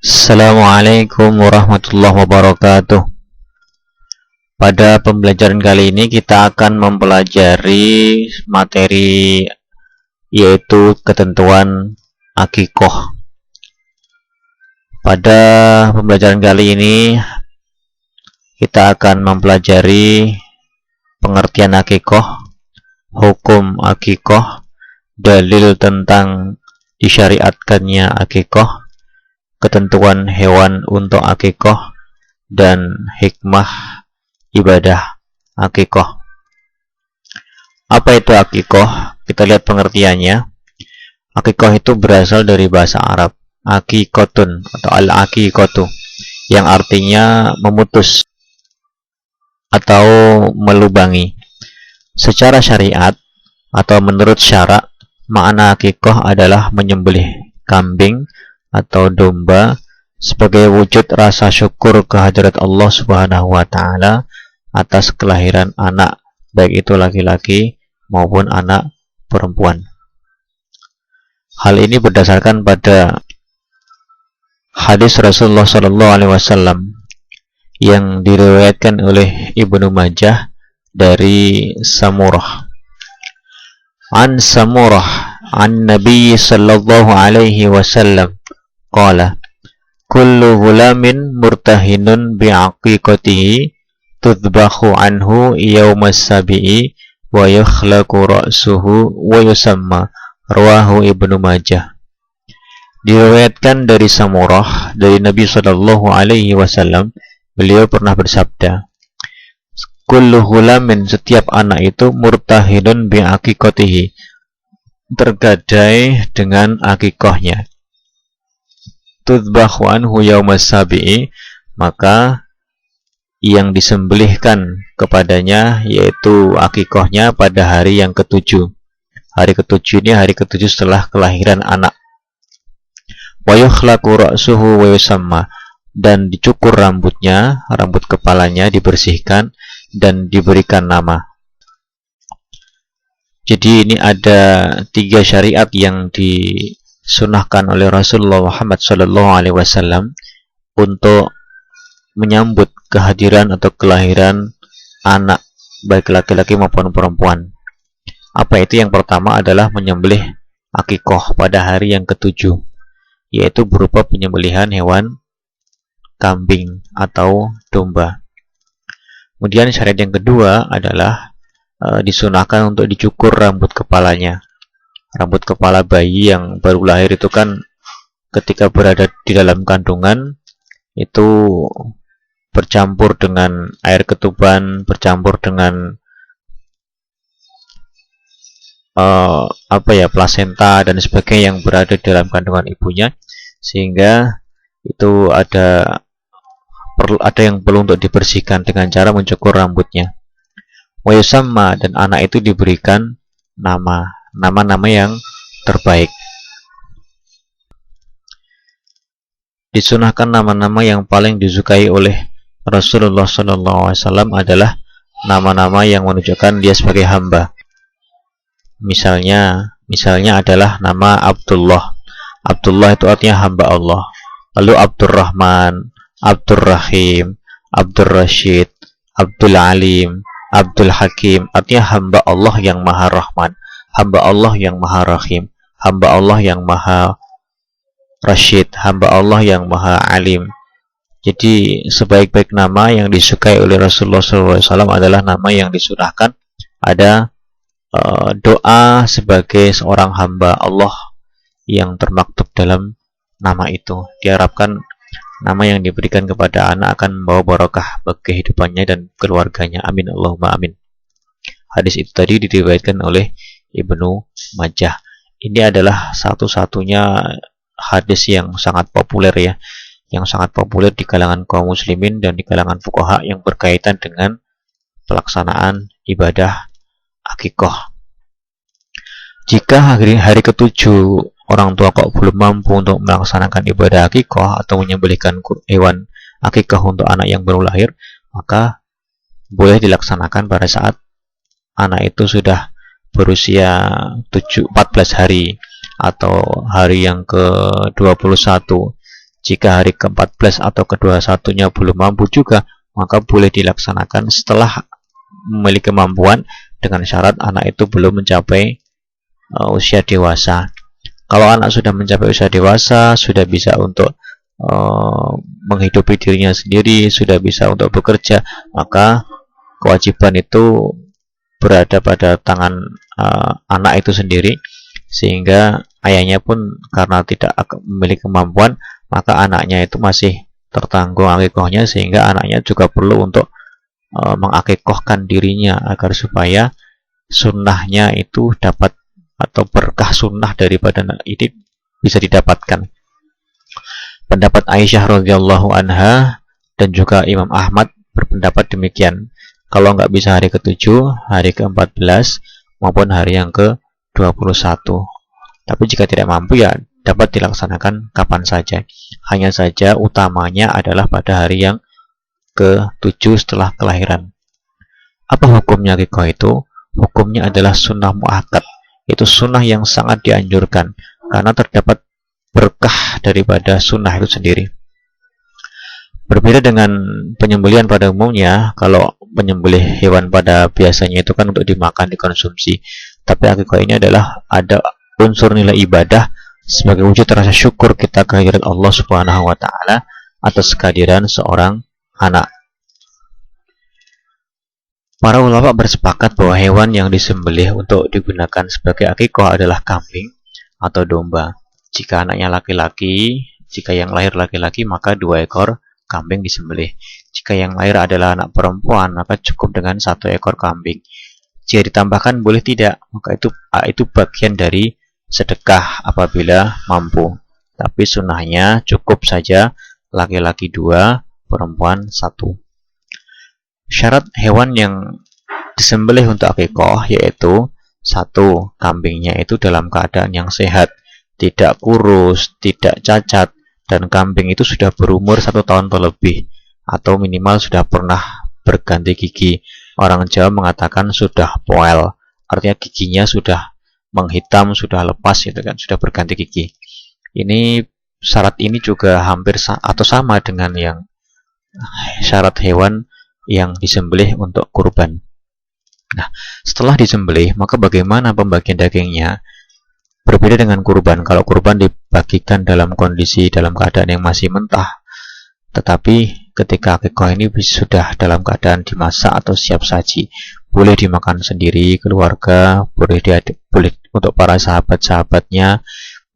Assalamualaikum warahmatullahi wabarakatuh. Pada pembelajaran kali ini kita akan mempelajari materi yaitu ketentuan akikoh. Pada pembelajaran kali ini kita akan mempelajari pengertian akikoh, hukum akikoh, dalil tentang disyariatkannya akikoh, ketentuan hewan untuk akikoh, dan hikmah ibadah akikoh. Apa itu akikoh? Kita lihat pengertiannya. Akikoh itu berasal dari bahasa Arab akikotun atau al-akikotu, yang artinya memutus atau melubangi. Secara syariat atau menurut syarak, makna akikoh adalah menyembelih kambing atau domba sebagai wujud rasa syukur kehadirat Allah Subhanahu wa taala atas kelahiran anak, baik itu laki-laki maupun anak perempuan. Hal ini berdasarkan pada hadis Rasulullah SAW yang diriwayatkan oleh Ibnu Majah dari Samurah. An Samurah an Nabi sallallahu alaihi wasallam qala kullu ghulamin murtahinun bi'aqiqatihi tudbahu anhu yawmas sabi'i wa yukhlaqu ra'suhu wa yusamma, rawahu Ibnu Majah. Diriwayatkan dari Samurah dari Nabi sallallahu alaihi wasallam, beliau pernah bersabda, kullu ghulamin, setiap anak itu, murtahinun bi'aqiqatihi, tergadai dengan akikohnya, tudbahu anhu yaumas sabi'i, maka yang disembelihkan kepadanya yaitu akikohnya pada hari yang ketujuh. Hari ketujuh ini hari ketujuh setelah kelahiran anak. Wa yukhlaqu ra'suhu wa yusamma, dan dicukur rambutnya, rambut kepalanya dibersihkan dan diberikan nama. Jadi ini ada 3 syariat yang disunahkan oleh Rasulullah Muhammad SAW untuk menyambut kehadiran atau kelahiran anak, baik laki-laki maupun perempuan. Apa itu? Yang pertama adalah menyembelih akikoh pada hari yang ketujuh, yaitu berupa penyembelihan hewan kambing atau domba. Kemudian syariat yang kedua adalah disunahkan untuk dicukur rambut kepalanya. Rambut kepala bayi yang baru lahir itu kan ketika berada di dalam kandungan itu bercampur dengan air ketuban, bercampur dengan plasenta dan sebagainya yang berada di dalam kandungan ibunya, sehingga itu ada yang perlu untuk dibersihkan dengan cara mencukur rambutnya. Wa yusamma, dan anak itu diberikan nama-nama yang terbaik. Disunahkan nama-nama yang paling disukai oleh Rasulullah SAW adalah nama-nama yang menunjukkan dia sebagai hamba. Misalnya adalah nama Abdullah. Abdullah itu artinya hamba Allah. Lalu Abdurrahman, Abdurrahim, Abdurrashid, Abdul Alim, Abdul Hakim, artinya hamba Allah yang maha rahman, hamba Allah yang maha rahim, hamba Allah yang maha rasyid, hamba Allah yang maha alim. Jadi sebaik-baik nama yang disukai oleh Rasulullah SAW adalah nama yang disunahkan ada doa sebagai seorang hamba Allah yang termaktub dalam nama itu. Diharapkan nama yang diberikan kepada anak akan membawa barokah bagi kehidupannya dan keluarganya. Amin Allahumma amin. Hadis itu tadi diriwayatkan oleh Ibnu Majah. Ini adalah satu-satunya hadis yang sangat populer ya, yang sangat populer di kalangan kaum muslimin dan di kalangan fuqaha yang berkaitan dengan pelaksanaan ibadah akikoh. Jika hari ketujuh orang tua kok belum mampu untuk melaksanakan ibadah akikoh atau menyembelihkan hewan akikoh untuk anak yang baru lahir, maka boleh dilaksanakan pada saat anak itu sudah berusia 14 hari atau hari yang ke-21 Jika hari ke-14 atau ke-21-nya belum mampu juga, maka boleh dilaksanakan setelah memiliki kemampuan dengan syarat anak itu belum mencapai usia dewasa. Kalau anak sudah mencapai usia dewasa, sudah bisa untuk menghidupi dirinya sendiri, sudah bisa untuk bekerja, maka kewajiban itu berada pada tangan anak itu sendiri, sehingga ayahnya pun karena tidak memiliki kemampuan, maka anaknya itu masih tertanggung akikohnya, sehingga anaknya juga perlu untuk mengakikohkan dirinya agar supaya sunnahnya itu dapat, atau berkah sunnah daripada ini bisa didapatkan. Pendapat Aisyah radhiyallahu anha dan juga Imam Ahmad berpendapat demikian. Kalau nggak bisa hari ke-7, hari ke-14 maupun hari yang ke-21. Tapi jika tidak mampu ya dapat dilaksanakan kapan saja. Hanya saja utamanya adalah pada hari yang ke-7 setelah kelahiran. Apa hukumnya akikoh itu? Hukumnya adalah sunnah muakkad. Itu sunnah yang sangat dianjurkan karena terdapat berkah daripada sunnah itu sendiri. Berbeda dengan penyembelihan pada umumnya, kalau menyembelih hewan pada biasanya itu kan untuk dimakan, dikonsumsi. Tapi akikoh ini adalah ada unsur nilai ibadah sebagai wujud rasa syukur kita kehadiran Allah Subhanahu wa taala atas kehadiran seorang anak. Para ulama bersepakat bahwa hewan yang disembelih untuk digunakan sebagai akikoh adalah kambing atau domba. Jika anaknya laki-laki, jika yang lahir laki-laki, maka 2 ekor kambing disembelih. Jika yang lahir adalah anak perempuan, maka cukup dengan 1 ekor kambing. Jika ditambahkan boleh tidak, maka itu bagian dari sedekah apabila mampu. Tapi sunnahnya cukup saja laki-laki 2, perempuan 1. Syarat hewan yang disembelih untuk akikoh yaitu 1. Kambingnya itu dalam keadaan yang sehat, tidak kurus, tidak cacat, dan kambing itu sudah berumur 1 tahun atau lebih, atau minimal sudah pernah berganti gigi. Orang Jawa mengatakan sudah poel, artinya giginya sudah menghitam, sudah lepas gitu kan, sudah berganti gigi. Ini syarat ini juga hampir atau sama dengan yang syarat hewan yang disembelih untuk kurban. Nah, setelah disembelih, maka bagaimana pembagian dagingnya? Berbeda dengan kurban. Kalau kurban dibagikan dalam kondisi dalam keadaan yang masih mentah. Tetapi ketika akikoh ini sudah dalam keadaan dimasak atau siap saji. Boleh dimakan sendiri, keluarga, boleh untuk para sahabat-sahabatnya,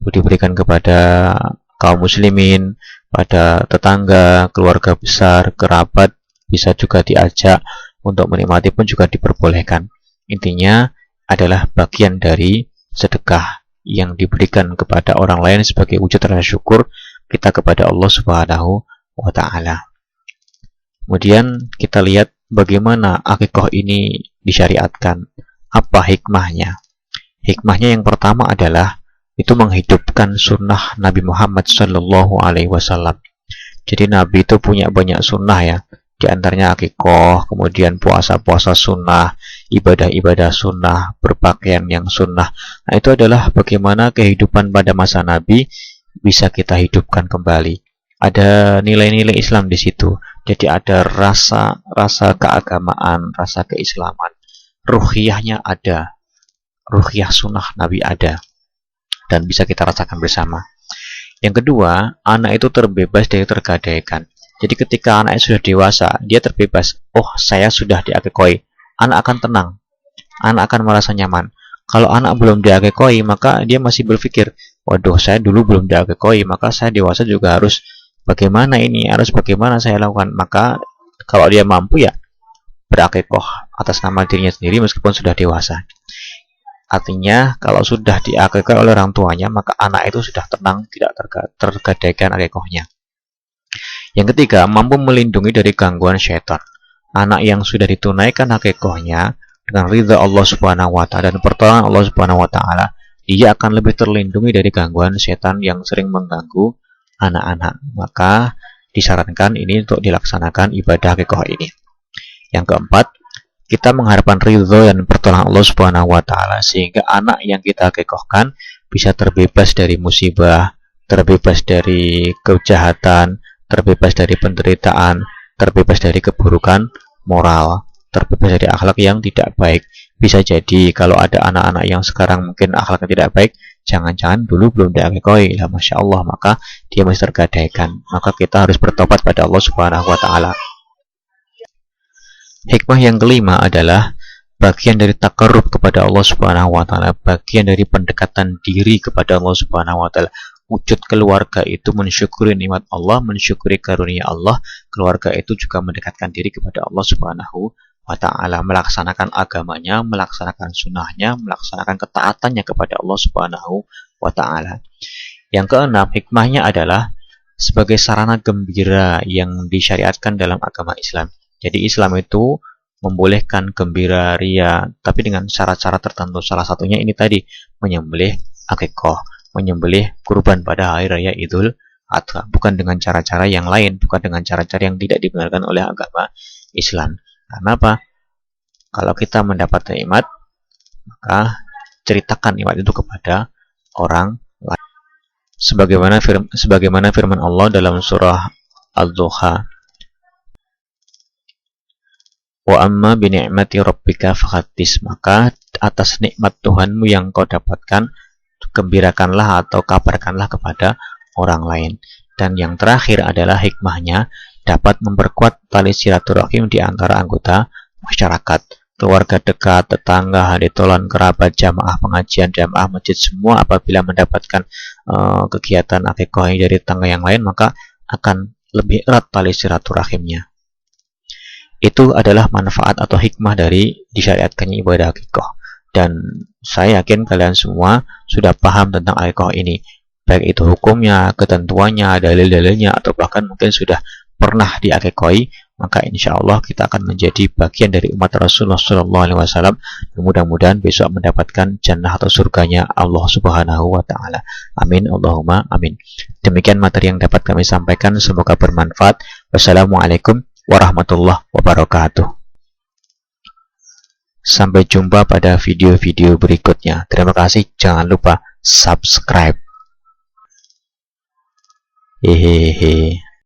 diberikan kepada kaum muslimin, pada tetangga, keluarga besar, kerabat, bisa juga diajak untuk menikmati pun juga diperbolehkan. Intinya adalah bagian dari sedekah yang diberikan kepada orang lain sebagai wujud rasa syukur kita kepada Allah Subhanahu wa taala. Kemudian kita lihat bagaimana akikoh ini disyariatkan. Apa hikmahnya? Hikmahnya yang pertama adalah itu menghidupkan sunnah Nabi Muhammad Sallallahu Alaihi Wasallam. Jadi Nabi itu punya banyak sunnah ya. Di antaranya akikoh, kemudian puasa-puasa sunnah, ibadah-ibadah sunnah, berpakaian yang sunnah. Nah, itu adalah bagaimana kehidupan pada masa Nabi bisa kita hidupkan kembali. Ada nilai-nilai Islam di situ. Jadi ada rasa keagamaan, rasa keislaman. Ruhiyahnya ada. Ruhiyah sunnah Nabi ada. Dan bisa kita rasakan bersama. Yang kedua, anak itu terbebas dari tergadaikan. Jadi ketika anaknya sudah dewasa, dia terbebas. Oh, saya sudah diakikoi. Anak akan tenang. Anak akan merasa nyaman. Kalau anak belum diakikoi, maka dia masih berpikir, waduh, saya dulu belum diakikoi, maka saya dewasa juga harus bagaimana ini, harus bagaimana saya lakukan. Maka kalau dia mampu ya berakikoh atas nama dirinya sendiri meskipun sudah dewasa. Artinya kalau sudah diakikoi oleh orang tuanya, maka anak itu sudah tenang, tidak tergadaikan akikohnya. Yang ketiga, mampu melindungi dari gangguan syaitan. Anak yang sudah ditunaikan akikohnya dengan ridha Allah Subhanahu wa taala dan pertolongan Allah Subhanahu wa taala, dia akan lebih terlindungi dari gangguan syaitan yang sering mengganggu anak-anak. Maka disarankan ini untuk dilaksanakan ibadah akikoh ini. Yang keempat, kita mengharapkan ridha dan pertolongan Allah Subhanahu wa taala sehingga anak yang kita akikohkan bisa terbebas dari musibah, terbebas dari kejahatan, terbebas dari penderitaan, terbebas dari keburukan moral, terbebas dari akhlak yang tidak baik. Bisa jadi kalau ada anak-anak yang sekarang mungkin akhlaknya tidak baik, jangan-jangan dulu belum diakekoi, lah masya Allah, maka dia masih tergadaikan. Maka kita harus bertobat pada Allah Subhanahu wa Ta'ala. Hikmah yang kelima adalah bagian dari takarrub kepada Allah Subhanahu wa Ta'ala, bagian dari pendekatan diri kepada Allah Subhanahu wa Ta'ala. Wujud keluarga itu mensyukuri nikmat Allah, mensyukuri karunia Allah. Keluarga itu juga mendekatkan diri kepada Allah Subhanahu wa Ta'ala, melaksanakan agamanya, melaksanakan sunnahnya, melaksanakan ketaatannya kepada Allah Subhanahu wa Ta'ala. Yang keenam, hikmahnya adalah sebagai sarana gembira yang disyariatkan dalam agama Islam. Jadi Islam itu membolehkan gembira ria, tapi dengan syarat-syarat tertentu. Salah satunya ini tadi, menyembelih akikah, menyembelih kurban pada hari raya Idul Adha, bukan dengan cara-cara yang lain, bukan dengan cara-cara yang tidak dibenarkan oleh agama Islam. Karena apa? Kalau kita mendapat nikmat, maka ceritakan nikmat itu kepada orang lain. Sebagaimana firman Allah dalam surah Al-Duha, wa amma bi ni'mati rabbika fahaddits, maka atas nikmat Tuhanmu yang kau dapatkan, gembirakanlah atau kabarkanlah kepada orang lain. Dan yang terakhir adalah hikmahnya dapat memperkuat tali silaturahim di antara anggota masyarakat, keluarga dekat, tetangga, haditolan, kerabat, jamaah pengajian, jamaah masjid, semua apabila mendapatkan kegiatan akikah dari tetangga yang lain, maka akan lebih erat tali silaturahimnya. Itu adalah manfaat atau hikmah dari disyariatkannya ibadah akikah. Dan saya yakin kalian semua sudah paham tentang akikah ini, baik itu hukumnya, ketentuannya, dalil-dalilnya, atau bahkan mungkin sudah pernah diakikahi. Maka insya Allah kita akan menjadi bagian dari umat Rasulullah SAW, dan mudah-mudahan besok mendapatkan jannah atau surganya Allah Subhanahu wa Ta'ala. Amin, Allahumma amin. Demikian materi yang dapat kami sampaikan, semoga bermanfaat. Wassalamualaikum warahmatullahi wabarakatuh. Sampai jumpa pada video-video berikutnya. Terima kasih, jangan lupa subscribe. Hehehe.